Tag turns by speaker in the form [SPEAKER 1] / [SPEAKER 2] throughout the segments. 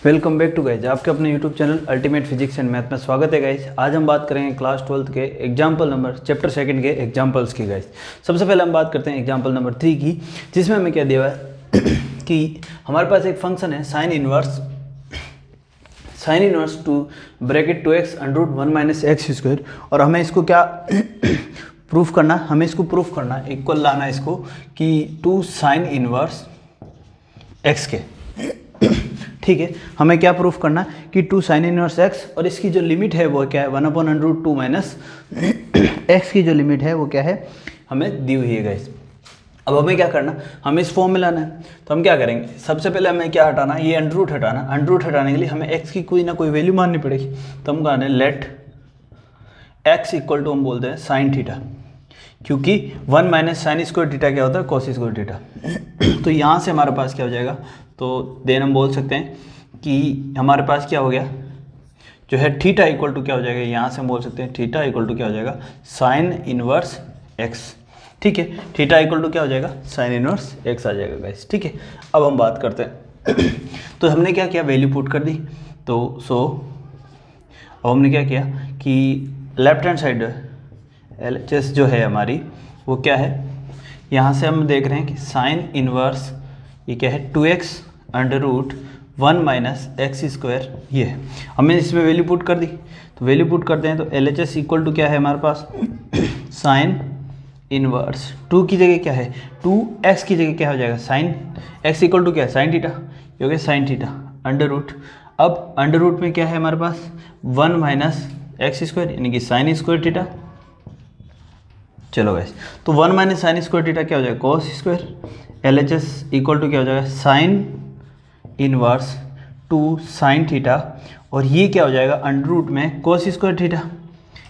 [SPEAKER 1] Welcome back to guys, आपके अपने YouTube channel ultimate physics and math में स्वागत है गाइज। आज हम बात करेंगे क्लास 12th के एग्जाम्पल नंबर चैप्टर 2 के एग्जाम्पल्स की गाइज। सबसे पहले हम बात करते हैं एग्जाम्पल नंबर 3 की, जिसमें हमें क्या दिया हुआ है कि हमारे पास एक फंक्शन है sine inverse to bracket 2x under root 1 - x square, और हमें इसको क्या प्रूफ करना, हमें इसको प्रूफ करना, इक्वल लाना इसको कि 2 साइन इनवर्स x के। ठीक है, हमें क्या प्रूफ करना कि 2 साइन इनवर्स x, और इसकी जो लिमिट है वो क्या है 1/√2 माइनस x की जो लिमिट है वो क्या है हमें दी हुई है गाइस। अब हमें क्या करना, हमें इस फॉर्म में लाना है। तो हम क्या करेंगे, सबसे पहले हमें क्या हटाना, ये अंडर रूट हटाना। अंडर रूट हटाने के लिए हमें x की कोई ना कोई वैल्यू माननी पड़ेगी। तो हम कहते हैं लेट x इक्वल टू, हम बोलते हैं साइन थीटा, क्योंकि 1 माइनस साइन स्क्वायर थीटा क्या होता है कोस स्क्वायर थीटा। तो यहाँ से हमारे पास क्या हो जाएगा, तो देन हम बोल सकते हैं कि हमारे पास क्या हो गया जो है थीटा इक्वल टू क्या हो जाएगा, यहाँ से हम बोल सकते हैं थीटा इक्वल टू क्या हो जाएगा साइन इनवर्स एक्स। ठीक है, थीटा इक्वल टू क्या हो जाएगा साइन इनवर्स एक्स आ जाएगा गाइस। ठीक है, अब हम बात करते हैं तो हमने क्या किया, वैल्यू पुट कर दी। तो अब हमने क्या किया कि लेफ्ट हैंड साइड LHS जो है हमारी वो क्या है, यहाँ से हम देख रहे हैं कि साइन इनवर्स ये क्या है 2x under root 1 minus X square, ये है। हमने इसमें वैल्यू पुट कर दी। तो वैल्यू पुट करते हैं तो LHS इक्वल टू क्या है हमारे पास साइन इनवर्स 2 की जगह क्या है 2x की जगह क्या हो जाएगा साइन x इक्वल टू क्या है साइन थीटा, ये हो गया साइन थीटा अंडर रूट। अब अंडर रूट में क्या है हमारे पास 1 माइनस एक्स स्क्वायर यानी कि साइन स्क्वायर थीटा। चलो गैस, तो 1 माइनस साइन स्क्वायर थीटा क्या हो जाएगा cos square. LHS equal to क्या हो जाएगा साइन इनवर्स 2 साइन थीटा, और ये क्या हो जाएगा अंडर रूट में कोस स्क्वायर थीटा।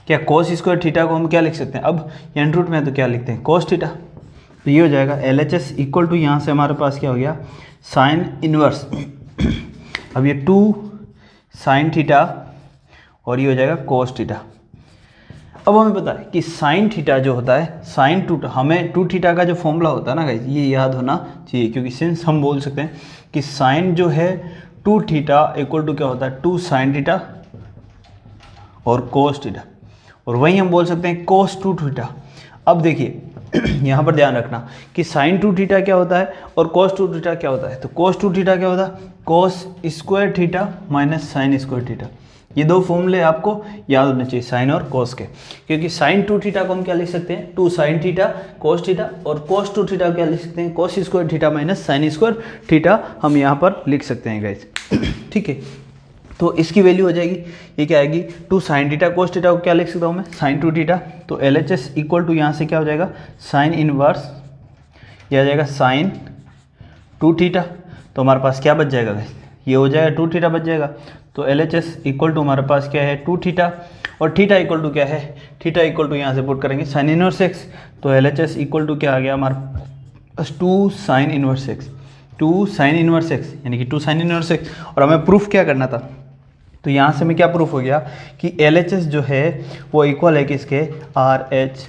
[SPEAKER 1] क्या कोस स्क्वायर थीटा को हम क्या लिख सकते हैं, अब ये अंडर रूट में है तो क्या लिखते हैं कोस थीटा। तो ये हो जाएगा LHS इक्वल टू, यहाँ से हमारे पास क्या हो गया साइन इनवर्स अब ये 2 साइन थीटा और ये हो जाएगा कोस थीटा। अब हमें पता है कि साइन थीटा जो होता है साइन 2, हमें 2 थीटा का जो फॉर्मूला होता है ना गाइस, ये याद होना चाहिए, क्योंकि सिंस हम बोल सकते हैं कि साइन जो है 2 थीटा इक्वल टू क्या होता है 2 साइन थीटा और कोस थीटा, और वहीं हम बोल सकते हैं कोस 2 थीटा। अब देखिए यहाँ पर ध्यान रखना कि साइन 2 थीटा क्या होता है और कोस 2 थीटा क्या होता है। तो कोस 2 थीटा क्या होता है कोस square theta minus sine square theta. ये दो फॉर्मूले आपको याद होने चाहिए साइन और कोस के, क्योंकि साइन 2 थीटा को हम क्या लिख सकते हैं 2 साइन थीटा कोस थीटा, और कोस 2 थीटा क्या लिख सकते हैं कोस square theta minus sine square theta, हम यहाँ पर लिख सकते हैं गाइस। ठीक है, तो इसकी वैल्यू हो जाएगी, ये क्या आएगी 2 साइन थीटा कोस थीटा को क्या लिख सकता हूँ मैं साइन 2 थीटा। तो LHS इक्वल टू यहाँ से क्या हो जाएगा साइन इनवर्स, यह आ जाएगा साइन 2 थीटा। तो हमारे पास क्या बच जाएगा गाइस, ये हो जाएगा 2 थीटा बच जाएगा। तो LHS इक्वल टू हमारे पास क्या है 2 थीटा, और थीटा इक्वल टू क्या है थीटा इक्वल टू यहाँ से पुट करेंगे साइन इनवर्स एक्स। तो LHS इक्वल टू क्या आ गया हमारे पास 2 sine inverse x, 2 sine inverse x यानी कि 2 साइन इनवर्स एक्स। और हमें प्रूफ क्या करना था, तो यहाँ से हमें क्या प्रूफ हो गया कि LHS जो है वो इक्वल है किसके RH।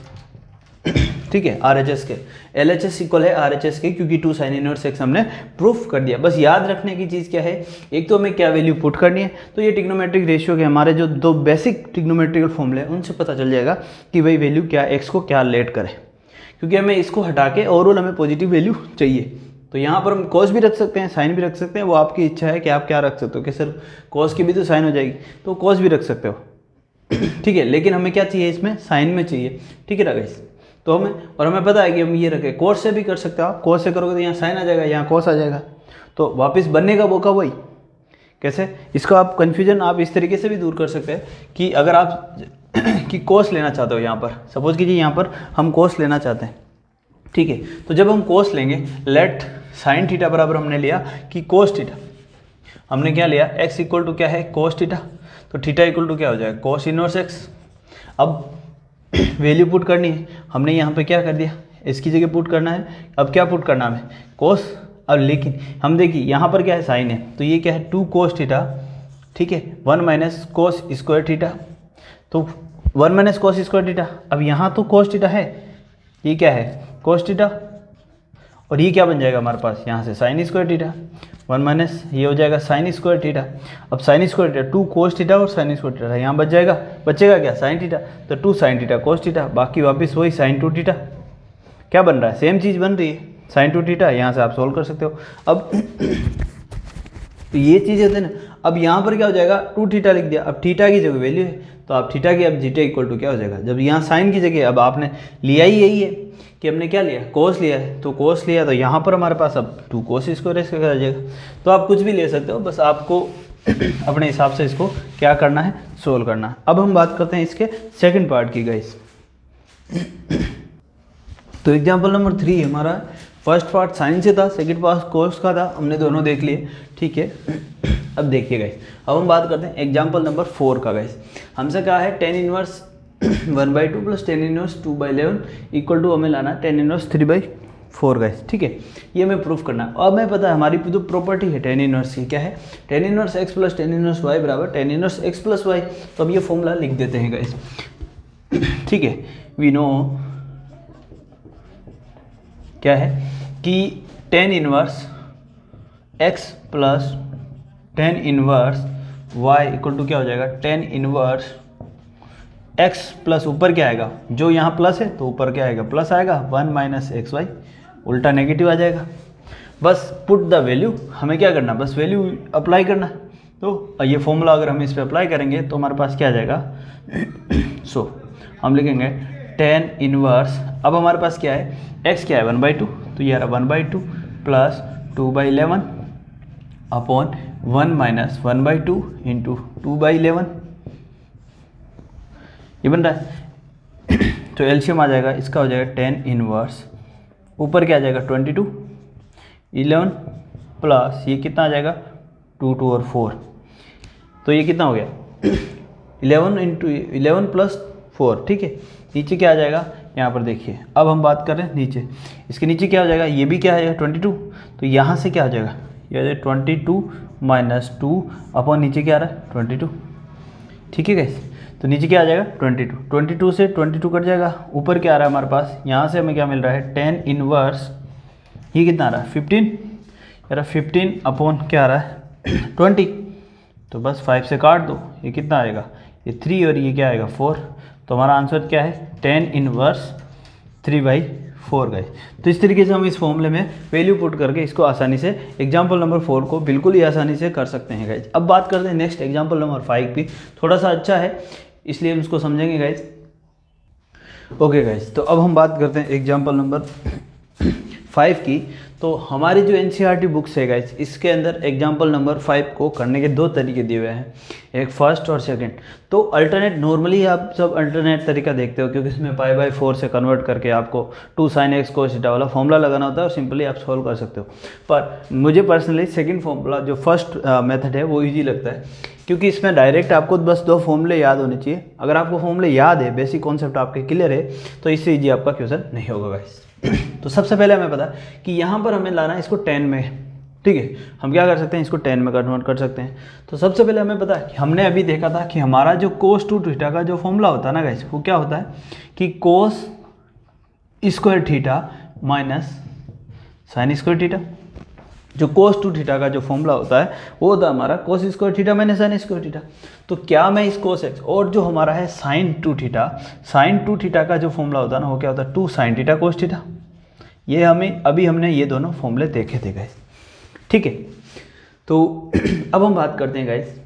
[SPEAKER 1] ठीक है, RHS के, LHS इक्वल है RHS के, क्योंकि 2 साइन इनवर्स एक्स हमने प्रूफ कर दिया। बस याद रखने की चीज़ क्या है, एक तो हमें क्या वैल्यू पुट करनी है, तो ये ट्रिग्नोमेट्रिक रेशियो के हमारे जो 2 बेसिक ट्रिग्नोमेट्रिकल फॉर्मूले हैं उनसे पता चल जाएगा कि भाई वैल्यू क्या एक्स को क्या लेट करे, क्योंकि हमें इसको हटा के ओवरऑल हमें पॉजिटिव वैल्यू चाहिए। तो यहाँ पर हम कॉस भी रख सकते हैं साइन भी रख सकते हैं, वो आपकी इच्छा है कि आप क्या रख सकते हो, कि सर कॉस की भी तो साइन हो जाएगी तो कॉस भी रख सकते हो। ठीक है, लेकिन हमें क्या चाहिए इसमें साइन में चाहिए। ठीक है ना गाइस, तो हमें पता है कि हम ये रखें, कोस से भी कर सकते हो आप, कोस से करोगे तो यहाँ साइन आ जाएगा यहाँ कोस आ जाएगा, तो वापस बनने का मौका वही। कैसे, इसको आप कन्फ्यूजन आप इस तरीके से भी दूर कर सकते हैं कि अगर आप कि कोस लेना चाहते हो, यहाँ पर सपोज कीजिए यहाँ पर हम कोस लेना चाहते हैं। ठीक है, तो जब हम कोस लेंगे लेट साइन थीटा बराबर हमने लिया कि कोस थीटा, हमने क्या लिया x इक्वल टू क्या है कोस थीटा, तो थीटा इक्वल टू क्या हो जाएगा कोस इनवर्स एक्स। अब वैल्यू पुट करनी है, हमने यहाँ पे क्या कर दिया इसकी जगह पुट करना है। अब क्या पुट करना हमें कोस, अब लेकिन हम देखिए यहाँ पर क्या है साइन है, तो ये क्या है 2 कोस थीटा। ठीक है, 1 माइनस कोस स्क्वायर थीटा, तो 1 माइनस कोस स्क्वायर थीटा। अब यहाँ तो कोस थीटा है, ये क्या है कोस थीटा, और ये क्या बन जाएगा हमारे पास यहाँ से साइन स्क्वायर थीटा, 1 माइनस ये हो जाएगा साइन स्क्वायर थीटा। अब sign square theta 2 cos theta और साइन स्क्वायर थीटा यहाँ बच जाएगा, बचेगा क्या साइन थीटा, तो 2 साइन थीटा कोस थीटा, बाकी वापस वही साइन 2 थीटा। क्या बन रहा है, सेम चीज़ बन रही है साइन 2 थीटा, यहाँ से आप सोल्व कर सकते हो। अब तो ये चीज़ है ना, अब यहाँ पर क्या हो जाएगा 2 थीटा लिख दिया, अब थीटा की जगह वैल्यू है तो आप थीटा की अब जीटा इक्वल टू क्या हो जाएगा, जब यहाँ साइन की जगह अब आपने लिया ही यही है कि हमने क्या लिया कोस लिया है, तो कोस लिया तो यहाँ पर हमारे पास अब 2 कोस स्क्वायर आ जाएगा। तो आप कुछ भी ले सकते हो, बस आपको अपने हिसाब से इसको क्या करना है सोल्व करना है। अब हम बात करते हैं इसके सेकंड पार्ट की गाइस। तो एग्जाम्पल नंबर 3 हमारा फर्स्ट पार्ट साइन से था, सेकंड पार्ट कोस का था, हमने दोनों देख लिए, ठीक है। अब देखिए गाइस, अब हम बात करते हैं एग्जाम्पल नंबर 4 का गाइस। हमसे कहा है tan inverse 1/2 plus tan inverse 2/11 equal to हमें लाना tan इनवर्स 3/4 गाइस, ठीक है। ये हमें प्रूफ करना है। अब हमें पता है हमारी जो प्रॉपर्टी है tan इनवर्स की क्या है, tan inverse x plus tan inverse y बराबर tan inverse x plus y। तो अब ये फॉर्मूला लिख देते हैं गाइस, ठीक है। वी नो क्या है कि tan inverse x plus tan inverse y equal to क्या हो जाएगा tan इनवर्स x प्लस ऊपर क्या आएगा, जो यहाँ प्लस है तो ऊपर क्या आएगा प्लस आएगा, 1 माइनस एक्स वाई, उल्टा नेगेटिव आ जाएगा। बस पुट द वैल्यू, हमें क्या करना बस वैल्यू अप्लाई करना। तो ये फॉर्मूला अगर हम इस पर अप्लाई करेंगे तो हमारे पास क्या आ जाएगा सो हम लिखेंगे tan इनवर्स, अब हमारे पास क्या है x क्या है 1/2, तो ये आ रहा 1/2 प्लस 2/11 अपॉन 1 माइनस 1/2 इंटू 2/11, ये बन रहा है। तो एलसीएम आ जाएगा, इसका हो जाएगा tan इनवर्स, ऊपर क्या आ जाएगा 22, 11 प्लस ये कितना आ जाएगा 2 2 और 4, तो ये कितना हो गया 11 इंटू 11 प्लस 4, ठीक है। नीचे क्या आ जाएगा यहाँ पर देखिए, अब हम बात कर रहे हैं नीचे, इसके नीचे क्या हो जाएगा, ये भी क्या है 22, तो यहाँ से क्या हो जाएगा ये हो जाएगा 22 माइनस 2 अपॉन नीचे क्या आ रहा है 22, ठीक है गाइस। तो नीचे क्या आ जाएगा 22 से 22 कट जाएगा, ऊपर क्या आ रहा है हमारे पास, यहाँ से हमें क्या मिल रहा है tan इनवर्स, ये कितना आ रहा है 15, यार 15 अपॉन क्या आ रहा है 20, तो बस 5 से काट दो, ये कितना आएगा ये 3 और ये क्या आएगा 4, तो हमारा आंसर क्या है tan इनवर्स 3/4 गाइस। तो इस तरीके से हम इस फॉर्मूले में वैल्यू पुट करके इसको आसानी से एग्जाम्पल नंबर 4 को बिल्कुल ही आसानी से कर सकते हैं गाइस। अब बात करते हैं नेक्स्ट एग्जाम्पल नंबर 5 भी, थोड़ा सा अच्छा है इसलिए हम उसको समझेंगे गाइस। ओके गाइस, तो अब हम बात करते हैं एग्जाम्पल नंबर 5 की। तो हमारी जो एनसीईआरटी बुक्स है गाइस, इसके अंदर एग्जाम्पल नंबर 5 को करने के 2 तरीके दिए हुए हैं, एक फर्स्ट और सेकंड। तो अल्टरनेट नॉर्मली आप सब अल्टरनेट तरीका देखते हो, क्योंकि इसमें π/4 से कन्वर्ट करके आपको 2 sin x cos थीटा वाला फॉर्मूला लगाना होता है और सिंपली आप सॉल्व कर सकते हो। पर मुझे पर्सनली सेकंड फॉर्मूला जो फर्स्ट मेथड है वो ईजी लगता है, क्योंकि इसमें डायरेक्ट आपको बस 2 फॉर्मूले याद होने चाहिए। अगर आपको फॉर्मूले याद है, बेसिक कॉन्सेप्ट आपके क्लियर है, तो इससे ईजी आपका क्वेश्चन नहीं होगा गाइस। तो सबसे पहले हमें पता कि यहाँ पर हमें लाना है इसको 10 में, ठीक है। हम क्या कर सकते हैं, इसको 10 में कन्वर्ट कर सकते हैं। तो सबसे पहले हमें पता है कि हमने अभी देखा था कि हमारा जो cos 2 थीटा का जो फॉर्मूला होता है ना गाइस, वो क्या होता है कि cos square theta minus sine square theta. जो cos 2 थीटा का जो फॉर्मूला होता है वो होता है हमारा cos square theta minus sine square theta. तो क्या मैं इस cos x और जो हमारा है साइन 2 थीटा का जो फॉर्मूला होता है ना, वो क्या होता है 2 sin थीटा cos थीटा। ये अभी हमने ये दोनों फॉर्मूले देखे थे गाइस, ठीक है। तो अब हम बात करते हैं गाइस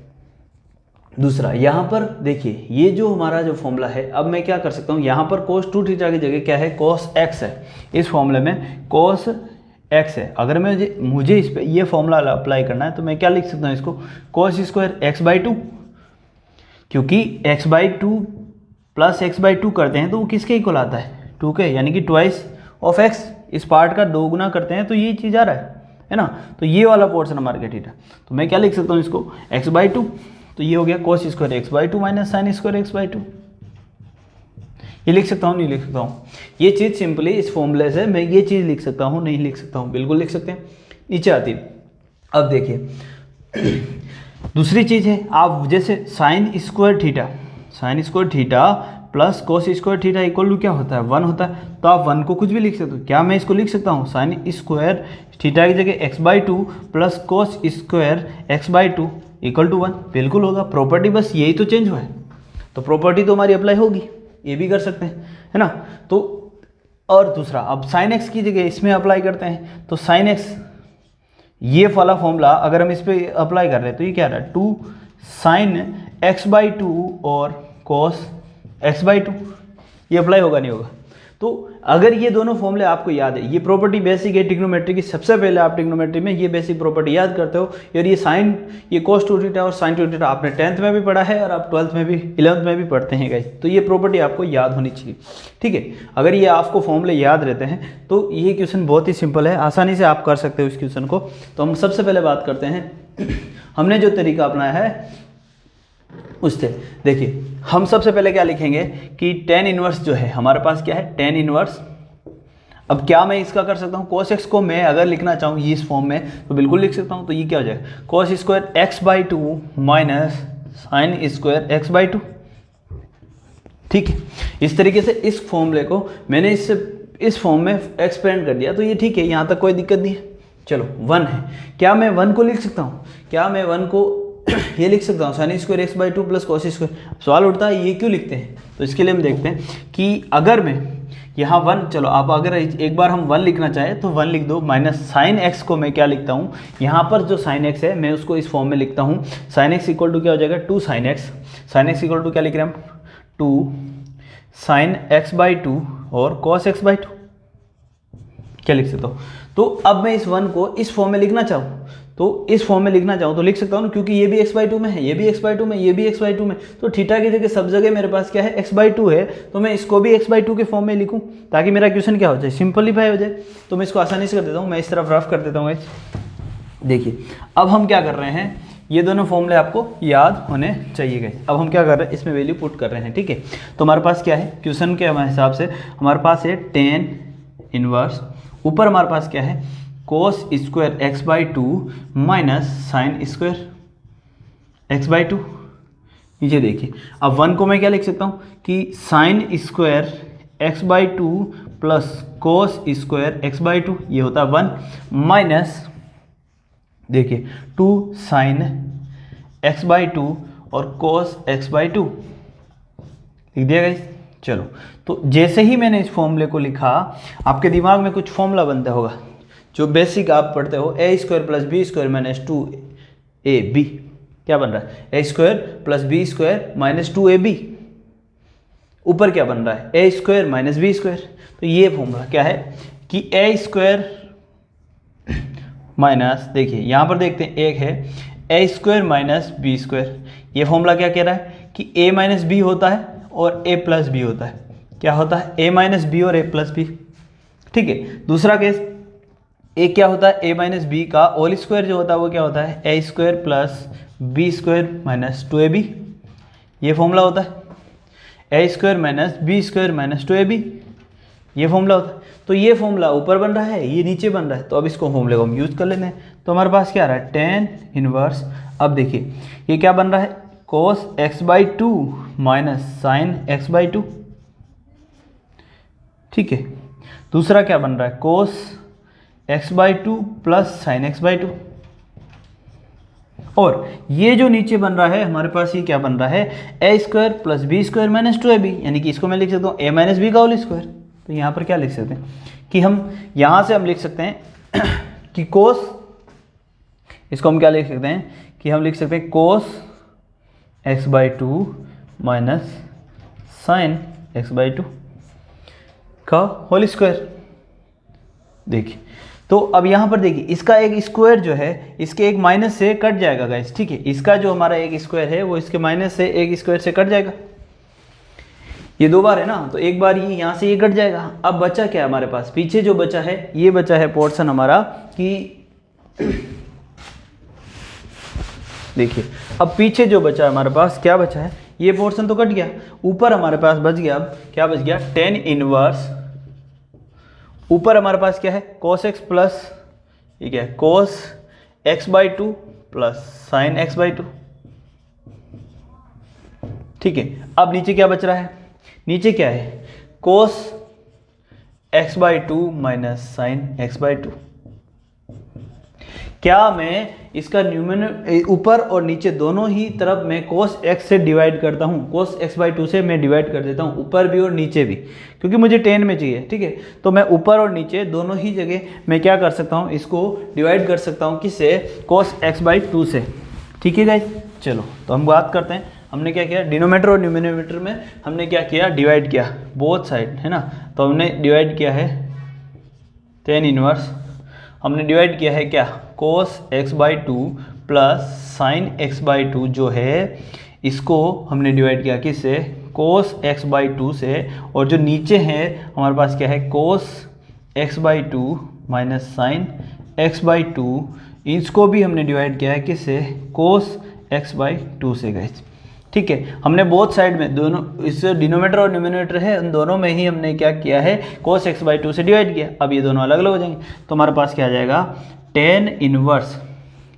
[SPEAKER 1] दूसरा। यहाँ पर देखिए ये जो हमारा जो फॉर्मूला है, अब मैं क्या कर सकता हूँ, यहाँ पर cos 2 थीटा की जगह क्या है cos x है, इस फॉर्मूले में cos x है। अगर मुझे इस पर ये फॉर्मूला अप्लाई करना है तो मैं क्या लिख सकता हूँ इसको cos स्क्वायर x/2, क्योंकि x/2 प्लस x/2 करते हैं तो वो किसके इक्वल आता है 2 के, यानी कि ट्वाइस ऑफ x। इस पार्ट का 2 गुना करते हैं तो ये चीज़ आ रहा है ना। तो ये वाला पोर्शन हमारा क्या थीटा, तो मैं क्या लिख सकता हूँ इसको x/2, तो ये हो गया cos square x/2 minus sine square x/2। ये लिख सकता हूँ नहीं लिख सकता हूँ, ये चीज़ सिंपली इस फॉर्मूले से मैं ये चीज़ लिख सकता हूँ नहीं लिख सकता हूँ, बिल्कुल लिख सकते हैं। नीचे आती है, अब देखिए दूसरी चीज़ है, आप जैसे sine square theta plus cos square theta equal to क्या होता है 1 होता है। तो आप 1 को कुछ भी लिख सकते हो। क्या मैं इसको लिख सकता हूँ साइन स्क्वायर थीटा की जगह x/2 plus cos square x/2 equal to 1? बिल्कुल होगा। प्रॉपर्टी बस यही तो चेंज हुआ है, तो प्रॉपर्टी तो हमारी अप्लाई होगी, ये भी कर सकते हैं, है ना। तो और दूसरा, अब साइन एक्स की जगह इसमें अप्लाई करते हैं, तो साइन एक्स ये वाला फॉर्मूला अगर हम इस पर अप्लाई कर रहे हैं तो ये क्या रहा है 2 साइन x/2 और कॉस x/2, ये अप्लाई होगा नहीं होगा। तो अगर ये दोनों फॉर्मूले आपको याद है, ये प्रॉपर्टी बेसिक है ट्रिग्नोमेट्री की, सबसे पहले आप ट्रिग्नोमेट्री में ये बेसिक प्रॉपर्टी याद करते हो। और ये साइन, ये cos 2θ और sin 2θ आपने 10th में भी पढ़ा है और आप 12th में भी 11th में भी पढ़ते हैं गाइस। तो ये प्रॉपर्टी आपको याद होनी चाहिए, ठीक है। अगर ये आपको फॉर्मूले याद रहते हैं तो ये क्वेश्चन बहुत ही सिंपल है, आसानी से आप कर सकते हो इस क्वेश्चन को। तो हम सबसे पहले बात करते हैं हमने जो तरीका अपनाया है उससे। देखिए हम सबसे पहले क्या लिखेंगे कि tan इनवर्स जो है हमारे पास क्या है tan इनवर्स। अब क्या मैं इसका कर सकता हूँ, cos x को मैं अगर लिखना चाहूँ ये इस फॉर्म में तो बिल्कुल लिख सकता हूँ। तो ये क्या हो जाएगा cos square x/2 minus sine square x/2, ठीक है। इस तरीके से इस फॉर्मूले को मैंने इस फॉर्म में एक्सपेंड कर दिया, तो ये ठीक है, यहाँ तक कोई दिक्कत नहीं है। चलो 1 है, क्या मैं 1 को लिख सकता हूँ, क्या मैं 1 को ये लिख सकता हूँ sine square x/2 plus cos square. सवाल उठता है ये क्यों लिखते हैं, तो इसके लिए हम देखते हैं कि अगर मैं यहाँ 1, चलो आप अगर एक बार हम 1 लिखना चाहें तो 1 लिख दो, माइनस साइन x को मैं क्या लिखता हूँ, यहाँ पर जो साइन x है मैं उसको इस फॉर्म में लिखता हूँ। साइन x इक्वल टू क्या हो जाएगा 2 sine x, sine x equal to क्या लिख रहे हैं हम 2 साइन x/2 और cos x/2, क्या लिख सकता हूँ। तो अब मैं इस 1 को इस फॉर्म में लिखना चाहूँ तो इस फॉर्म में लिखना चाहूँ तो लिख सकता हूँ, क्योंकि ये भी x/2 में है, ये भी x/2 में, ये भी x/2 में। तो थीटा की जगह सब जगह मेरे पास क्या है x/2 है, तो मैं इसको भी x/2 के फॉर्म में लिखूँ ताकि मेरा क्वेश्चन क्या हो जाए सिंपलीफाई हो जाए। तो मैं इसको आसानी से कर देता हूँ, मैं इस तरफ रफ कर देता हूँ। देखिए अब हम क्या कर रहे हैं, ये दोनों फॉर्मूले आपको याद होने चाहिए गए। अब हम क्या कर रहे हैं, इसमें वैल्यू पुट कर रहे हैं, ठीक है। तो हमारे पास क्या है क्वेश्चन के हिसाब से हमारे पास है tan इनवर्स, ऊपर हमारे पास क्या है cos square x/2 minus sine square x/2। नीचे देखिए, अब 1 को मैं क्या लिख सकता हूँ कि sine square x/2 plus cos square x/2, ये होता है 1 माइनस देखिए 2 साइन x/2 और cos x/2 लिख दिया गाइस। चलो तो जैसे ही मैंने इस फॉर्मूले को लिखा आपके दिमाग में कुछ फॉर्मूला बनता होगा जो बेसिक आप पढ़ते हो, A square plus B square minus 2ab, क्या बन रहा है A square plus B square minus 2ab। ऊपर क्या बन रहा है A square minus B square. तो ये फॉर्मूला क्या है कि ए स्क्वायर माइनस, देखिए यहाँ पर देखते हैं एक है A square minus B square. ये फॉर्मूला क्या कह रहा है कि ए माइनस बी होता है और ए प्लस बी होता है। क्या होता है ए माइनस बी और ए प्लस बी, ठीक है। दूसरा केस एक क्या होता है ए माइनस बी का होल स्क्वायर जो होता है वो क्या होता है A square plus B square minus 2ab। ये फॉर्मूला होता है A square minus B square minus 2ab, ये फॉर्मूला होता है। तो ये फॉर्मूला ऊपर बन रहा है, ये नीचे बन रहा है, तो अब इसको फॉर्मूले को हम यूज कर लेते हैं। तो हमारे पास क्या आ रहा है tan इनवर्स। अब देखिए ये क्या बन रहा है cos x/2 minus sign x/2, ठीक है। दूसरा क्या बन रहा है cos x/2 plus sign x/2, और ये जो नीचे बन रहा है हमारे पास ये क्या बन रहा है A square plus B square minus 2ab, यानी कि इसको मैं लिख सकता हूँ ए माइनस बी का होल स्क्वायर। तो यहाँ पर क्या लिख सकते हैं कि हम यहाँ से हम लिख सकते हैं कि कोस, इसको हम क्या लिख सकते हैं कि हम लिख सकते हैं कोस x/2 माइनस साइन x/2 का होल स्क्वायर। देखिए तो अब यहाँ पर देखिए इसका एक स्क्वायर जो है इसके एक माइनस से कट जाएगा गाइस, ठीक है। इसका जो हमारा एक स्क्वायर है वो इसके माइनस से एक स्क्वायर से कट जाएगा। ये 2 बार है ना, तो एक बार ये यहाँ से ये कट जाएगा। अब बचा क्या है हमारे पास, पीछे जो बचा है ये बचा है पोर्शन हमारा कि देखिए अब पीछे जो बचा है हमारे पास क्या बचा है, ये पोर्शन तो कट गया, ऊपर हमारे पास बच गया, अब क्या बच गया tan इनवर्स। ऊपर हमारे पास क्या है cos x प्लस ये क्या है cos x/2 plus sign x/2, ठीक है। अब नीचे क्या बच रहा है, नीचे क्या है, कोस x/2 माइनस साइन x/2। क्या मैं इसका न्यूमरेटर ऊपर और नीचे दोनों ही तरफ मैं cos x से डिवाइड करता हूँ, cos x/2 से मैं डिवाइड कर देता हूँ, ऊपर भी और नीचे भी, क्योंकि मुझे tan में चाहिए, ठीक है। तो मैं ऊपर और नीचे दोनों ही जगह मैं क्या कर सकता हूँ, इसको डिवाइड कर सकता हूँ किससे, cos x/2 से, ठीक है गाइस। चलो तो हम बात करते हैं, हमने क्या किया, डिनोमीटर और न्यूमरेटर में हमने क्या किया, डिवाइड किया बोथ साइड, है ना। तो हमने डिवाइड किया है tan इनवर्स, हमने डिवाइड किया है क्या, cos x/2 plus sign x/2 जो है, इसको हमने डिवाइड किया किससे, cos x/2 से, और जो नीचे है हमारे पास क्या है, cos x/2 minus sign x/2, इसको भी हमने डिवाइड किया है किससे, cos x/2 से गाइस, ठीक है। हमने बोथ साइड में दोनों, इस डिनोमीटर और न्यूमरेटर है, उन दोनों में ही हमने क्या किया है, cos x/2 से डिवाइड किया। अब ये दोनों अलग अलग हो जाएंगे, तो हमारे पास क्या आ जाएगा, tan इनवर्स,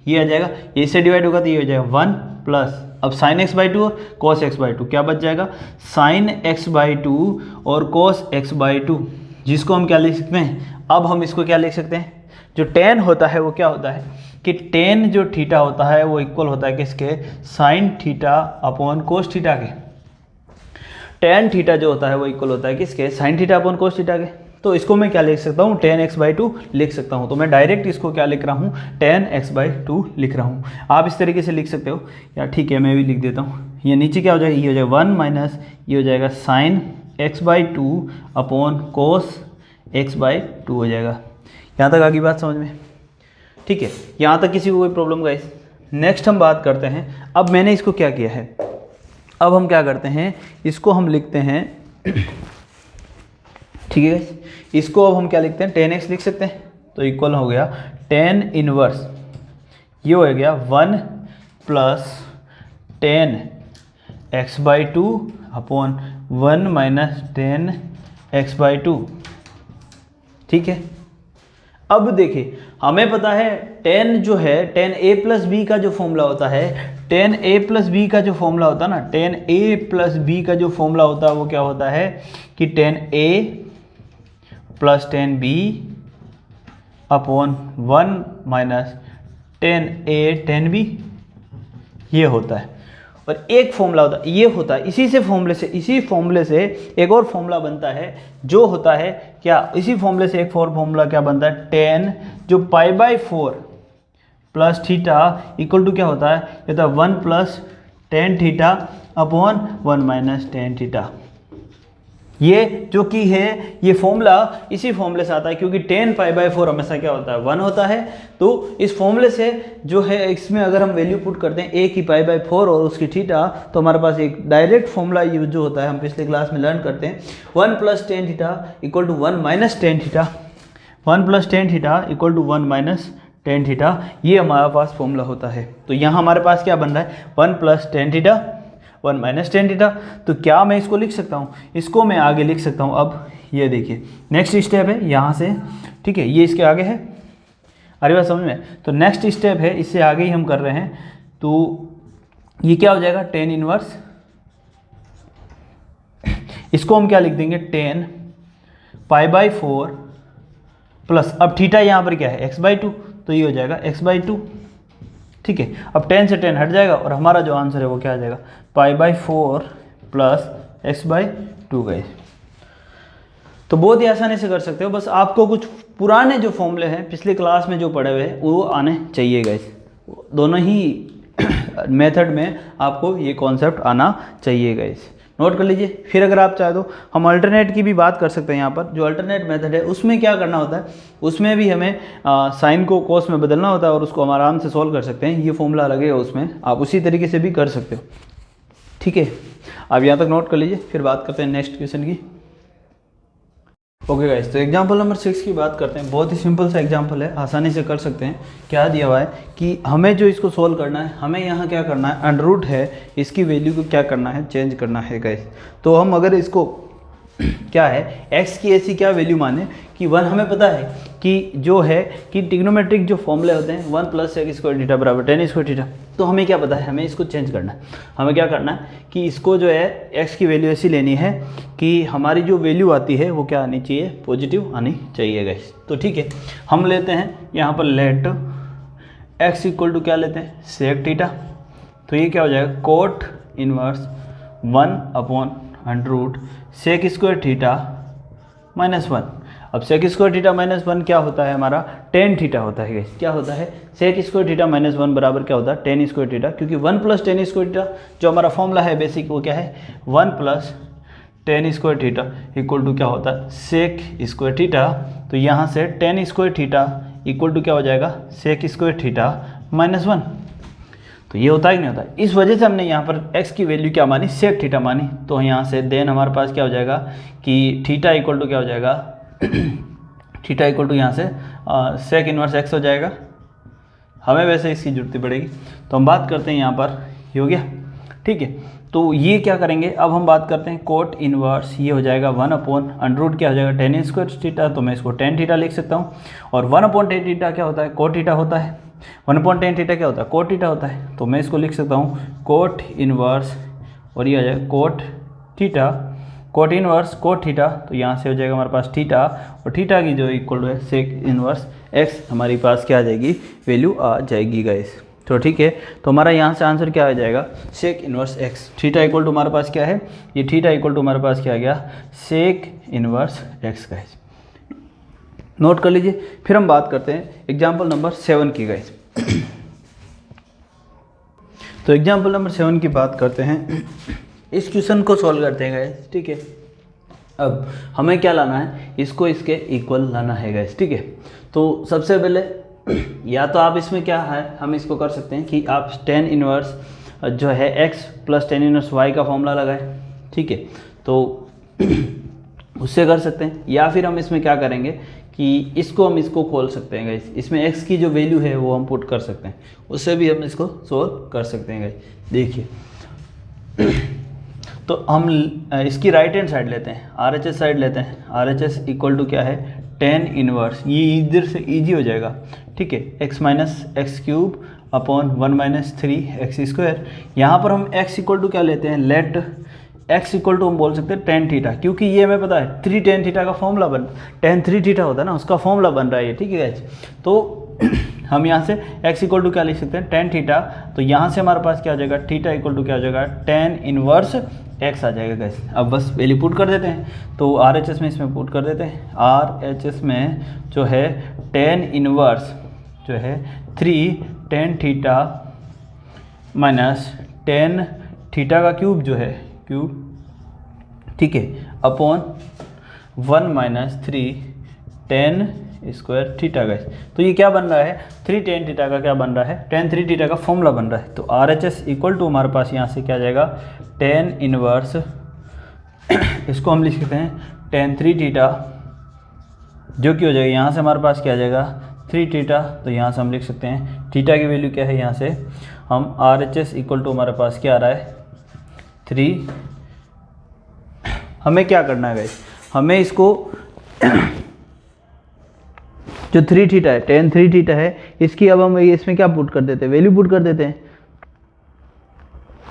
[SPEAKER 1] ये आ जाएगा, ये इससे डिवाइड होगा तो ये हो जाएगा 1 प्लस, अब साइन x/2 और cos x/2 क्या बच जाएगा, साइन x/2 और cos x/2, जिसको हम क्या लिख सकते हैं, अब हम इसको क्या लिख सकते हैं, जो tan होता है वो क्या होता है कि tan जो थीटा होता है वो इक्वल होता है किसके, sine theta upon cos theta के। tan थीटा जो होता है वो इक्वल होता है किसके, sine theta upon cos theta के। तो इसको मैं क्या लिख सकता हूँ, tan x/2 लिख सकता हूँ। तो मैं डायरेक्ट इसको क्या लिख रहा हूँ, tan x/2 लिख रहा हूँ। आप इस तरीके से लिख सकते हो, या ठीक है मैं भी लिख देता हूँ। ये नीचे क्या हो जाएगा, ये हो जाएगा 1 माइनस, ये हो जाएगा साइन x/2 अपॉन कोस x/2 हो जाएगा। यहाँ तक आगे बात समझ में, ठीक है। यहाँ तक किसी को कोई प्रॉब्लम गाइस। नेक्स्ट हम बात करते हैं, अब मैंने इसको क्या किया है, अब हम क्या करते हैं, इसको हम लिखते हैं, ठीक है गाइस, इसको अब हम क्या लिखते हैं, tan x लिख सकते हैं। तो इक्वल हो गया tan इनवर्स, ये हो गया 1 plus tan x/2 upon 1 minus tan x/2, ठीक है। अब देखिए हमें पता है tan जो है, tan a प्लस बी का जो फॉर्मूला होता है, tan a प्लस बी का जो फॉर्मूला होता है ना, tan a प्लस बी का जो फॉर्मूला होता है वो क्या होता है कि tan a plus tan b upon 1 minus tan a tan b, ये होता है। और एक फॉर्मूला होता है, ये होता है, इसी फॉर्मूले से एक और फॉर्मूला बनता है, जो होता है क्या, इसी फॉर्मूले से एक और फॉर्मूला क्या बनता है, tan जो π/4 प्लस थीटा इक्वल टू क्या होता है, ये होता है 1 plus tan theta upon 1 minus tan theta. ये जो कि है, ये फॉर्मूला इसी फॉर्मूले से आता है, क्योंकि tan π/4 हमेशा क्या होता है, 1 होता है। तो इस फॉर्मूले से जो है, इसमें अगर हम वैल्यू पुट करते हैं a की π/4 और उसकी थीटा, तो हमारे पास एक डायरेक्ट फॉर्मूला यूज जो होता है, हम पिछले क्लास में लर्न करते हैं, 1 plus tan theta equal to 1 minus tan theta, 1 plus tan theta equal to 1 minus tan theta, ये हमारे पास फॉर्मूला होता है। तो यहाँ हमारे पास क्या बन रहा है, 1 plus tan theta 1 minus tan theta. तो क्या मैं इसको लिख सकता हूँ, इसको मैं आगे लिख सकता हूँ। अब ये देखिए नेक्स्ट स्टेप है यहाँ से, ठीक है, ये इसके आगे है, अरे बात समझ में। तो नेक्स्ट स्टेप है, इससे आगे ही हम कर रहे हैं। तो ये क्या हो जाएगा, tan इनवर्स, इसको हम क्या लिख देंगे, tan π/4 प्लस, अब थीटा यहाँ पर क्या है, x/2, तो ये हो जाएगा x/2, ठीक है। अब tan से tan हट जाएगा और हमारा जो आंसर है वो क्या आ जाएगा, π/4 प्लस x/2 गए। तो बहुत ही आसानी से कर सकते हो, बस आपको कुछ पुराने जो फॉर्मूले हैं पिछले क्लास में जो पढ़े हुए हैं वो आने चाहिए गाइस। दोनों ही मेथड में आपको ये कॉन्सेप्ट आना चाहिए गाइस, नोट कर लीजिए। फिर अगर आप चाहे तो हम अल्टरनेट की भी बात कर सकते हैं। यहाँ पर जो अल्टरनेट मेथड है उसमें क्या करना होता है, उसमें भी हमें साइन को कॉस में बदलना होता है और उसको हम आराम से सॉल्व कर सकते हैं। ये फॉर्मूला लगेगा उसमें, आप उसी तरीके से भी कर सकते हो, ठीक है। आप यहाँ तक नोट कर लीजिए, फिर बात करते हैं नेक्स्ट क्वेश्चन की। ओके गाइस, तो एग्जाम्पल नंबर 6 की बात करते हैं। बहुत ही सिंपल सा एग्जाम्पल है, आसानी से कर सकते हैं। क्या दिया हुआ है कि हमें जो इसको सोल्व करना है, हमें यहाँ क्या करना है, अंडर रूट है, इसकी वैल्यू को क्या करना है, चेंज करना है गाइस। तो हम अगर इसको क्या है, x की ऐसी क्या वैल्यू माने कि 1 हमें पता है कि जो है कि ट्रिग्नोमेट्रिक जो फॉर्मूले होते हैं 1 + sec² थीटा बराबर tan स्क्वायर थीटा। तो हमें क्या पता है, हमें इसको चेंज करना है। हमें क्या करना है कि इसको जो है x की वैल्यू ऐसी लेनी है कि हमारी जो वैल्यू आती है वो क्या आनी चाहिए, पॉजिटिव आनी चाहिए गाइस। तो ठीक है, हम लेते हैं यहाँ पर लेट x = क्या लेते हैं, sec थीटा। तो ये क्या हो जाएगा, कोट इनवर्स 1/√sec² थीटा -1। अब sec² थीटा -1 क्या होता है हमारा, tan थीटा होता है गाइस। क्या होता है, sec² थीटा -1 बराबर क्या होता है, tan² थीटा। क्योंकि 1 + tan² थीटा जो हमारा फॉर्मूला है बेसिक वो क्या है, 1 + tan² थीटा = क्या होता है, sec² थीटा। तो यहाँ से tan² थीटा = क्या हो जाएगा, sec² थीटा -1। तो ये होता है कि नहीं होता है। इस वजह से हमने यहाँ पर x की वैल्यू क्या मानी, sec थीटा मानी। तो यहाँ से देन हमारे पास क्या हो जाएगा कि थीटा = क्या हो जाएगा, थीटा = यहाँ से sec इनवर्स x हो जाएगा। हमें वैसे इसकी जरूरत पड़ेगी, तो हम बात करते हैं यहाँ पर, ये हो गया ठीक है। तो ये क्या करेंगे, अब हम बात करते हैं कोट इनवर्स, ये हो जाएगा 1/√, क्या हो जाएगा, tan² थीटा। तो मैं इसको tan थीटा लिख सकता हूँ। और 1/tan थीटा क्या होता है, कोट थीटा होता है। 1/tan थीटा क्या होता है, कोट थीटा होता है। तो मैं इसको लिख सकता हूँ कोट इनवर्स, और ये आ जाएगा cot theta, cot inverse cot theta. तो यहाँ से हो जाएगा हमारे पास थीटा, और थीटा की जो इक्वल है सेक इनवर्स x हमारे पास क्या आ जाएगी, वैल्यू आ जाएगी गाइस। तो ठीक है, तो हमारा यहाँ से आंसर क्या आ जाएगा, सेक इनवर्स x। थीटा = हमारे पास क्या है, ये थीटा = हमारे पास क्या आ गया, sec inverse x guys. Note कर लीजिए। फिर हम बात करते हैं एग्जाम्पल नंबर 7 की गाइस। तो एग्जाम्पल नंबर 7 की बात करते हैं। इस क्वेश्चन को सॉल्व करते हैं गाइस, ठीक है। अब हमें क्या लाना है, इसको इसके इक्वल लाना है गाइस, ठीक है। तो सबसे पहले या तो आप इसमें क्या है, हम इसको कर सकते हैं कि आप tan इनवर्स जो है x + tan इनवर्स y का फॉर्मूला लगाएं, ठीक है। तो उससे कर सकते हैं, या फिर हम इसमें क्या करेंगे कि इसको हम इसको खोल सकते हैं गाइस। इसमें x की जो वैल्यू है वो हम पुट कर सकते हैं, उससे भी हम इसको सोल्व कर सकते हैं गाइस। देखिए तो हम इसकी राइट हैंड साइड लेते हैं, RHS साइड लेते हैं। RHS = क्या है, tan इनवर्स, ये इधर से ईजी हो जाएगा, ठीक है, x - x³ / 1 - 3x²। यहाँ पर हम x = क्या लेते हैं, लेट x = हम बोल सकते हैं tan थीटा, क्योंकि ये हमें पता है 3 tan थीटा का फॉर्मूला बन, tan 3 थीटा होता है ना, उसका फॉर्मूला बन रहा है ये, ठीक है गाइस। तो हम यहाँ से x = क्या लिख सकते हैं, tan थीटा। तो यहाँ से हमारे पास क्या आ जाएगा, थीटा = क्या हो जाएगा, tan इनवर्स x आ जाएगा गाइस। अब बस वैल्यू पुट कर देते हैं। तो RHS में इसमें पुट कर देते हैं। RHS में जो है tan इनवर्स जो है 3 tan थीटा - tan थीटा का क्यूब जो है, क्यूब, ठीक है, upon 1 - 3 tan square theta guys. तो ये क्या बन रहा है, 3 tan थीटा का क्या बन रहा है, tan 3 थीटा का फॉर्मूला बन रहा है। तो RHS = हमारे पास यहाँ से क्या आ जाएगा, tan इनवर्स इसको हम लिख सकते हैं tan 3 थीटा, जो कि हो जाएगा यहाँ से हमारे पास क्या आ जाएगा 3 थीटा। तो यहाँ से हम लिख सकते हैं थीटा की वैल्यू क्या है, यहाँ से हम RHS = हमारे पास क्या आ रहा है 3। हमें क्या करना है गाइस, हमें इसको जो 3 थीटा है, tan 3 थीटा है, इसकी अब हम इसमें क्या पुट कर देते हैं, वैल्यू पुट कर देते हैं,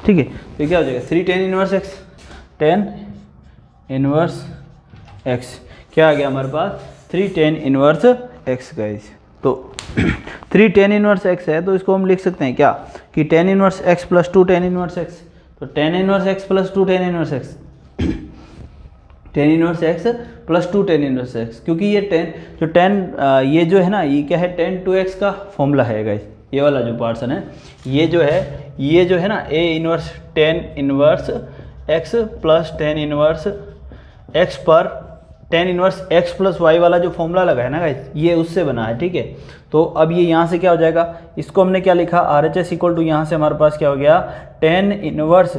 [SPEAKER 1] ठीक है। तो ये क्या हो जाएगा 3 tan inverse x, tan inverse x क्या आ गया हमारे पास 3 tan इनवर्स x गाइस। तो 3 tan इनवर्स x है, तो इसको हम लिख सकते हैं क्या कि tan inverse x + 2 tan inverse x। तो tan inverse x + 2 tan inverse x, tan inverse x + 2 tan inverse x, क्योंकि ये ये जो है ना, ये क्या है tan 2x का फॉर्मूला है गाइस। ये वाला जो पार्सन है, ये जो है ना a inverse tan inverse x + tan inverse x पर tan इनवर्स x + y वाला जो फॉर्मूला लगा है ना गाइस, ये उससे बना है, ठीक है। तो अब ये यहाँ से क्या हो जाएगा, इसको हमने क्या लिखा, RHS = यहाँ से हमारे पास क्या हो गया, tan inverse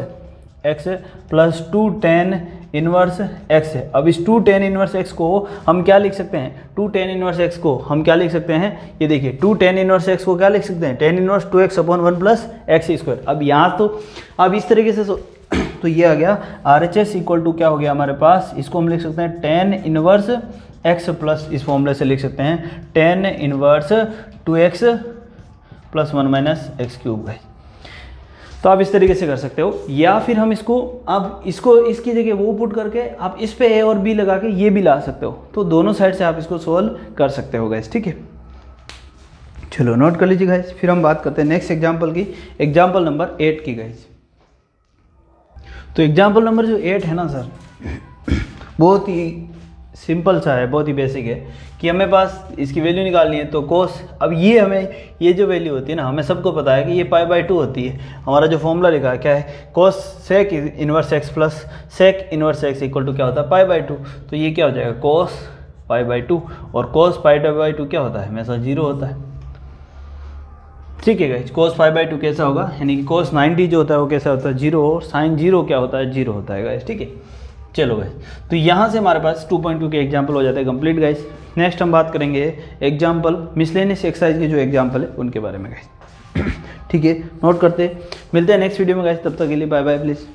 [SPEAKER 1] x + 2 tan inverse x है। अब इस 2 tan इनवर्स x को हम क्या लिख सकते हैं, 2 tan इनवर्स x को हम क्या लिख सकते हैं, ये देखिए 2 tan इनवर्स x को क्या लिख सकते हैं, tan इनवर्स 2x / 1 + x²। अब यहाँ तो अब इस तरीके से तो ये आ गया RHS इक्वल टू क्या हो गया हमारे पास, इसको हम लिख सकते हैं tan इनवर्स x प्लस, इस फॉर्मूले से लिख सकते हैं tan inverse 2x plus 1 minus x cube है। तो आप इस तरीके से कर सकते हो, या फिर हम इसको अब इसको इसकी जगह वो पुट करके आप इस पे a और b लगा के ये भी ला सकते हो। तो दोनों साइड से आप इसको सोल्व कर सकते हो गाइस, ठीक है। चलो नोट कर लीजिए गाइस, फिर हम बात करते हैं नेक्स्ट एग्जांपल की, एग्जांपल नंबर 8 की गाइस। तो एग्जांपल नंबर जो 8 है ना सर, बहुत ही सिंपल सा है, बहुत ही बेसिक है कि हमें पास इसकी वैल्यू निकालनी है। तो कोस, अब ये हमें ये जो वैल्यू होती है ना, हमें सबको पता है कि ये π/2 होती है। हमारा जो फॉर्मूला लिखा है क्या है, cos sec inverse x plus sec inverse x equal to क्या होता है π/2। तो ये क्या हो जाएगा कोस π/2, और कोस π/2 क्या होता है, हमेशा 0 होता है, ठीक है गाइस। कोस π/2 कैसा होगा, यानी कि कोस 90 जो होता है वो कैसा होता है 0, और साइन 0 क्या होता है 0 होता है गाइस, ठीक है। चलो गाइस, तो यहाँ से हमारे पास 2.2 के एग्जाम्पल हो जाते हैं कंप्लीट गाइस। नेक्स्ट हम बात करेंगे एग्जाम्पल मिसलेनियस एक्सरसाइज के जो एग्जाम्पल है उनके बारे में गाइस, ठीक है। नोट करते, मिलते हैं नेक्स्ट वीडियो में गाइस, तब तक के लिए बाय बाय प्लीज़।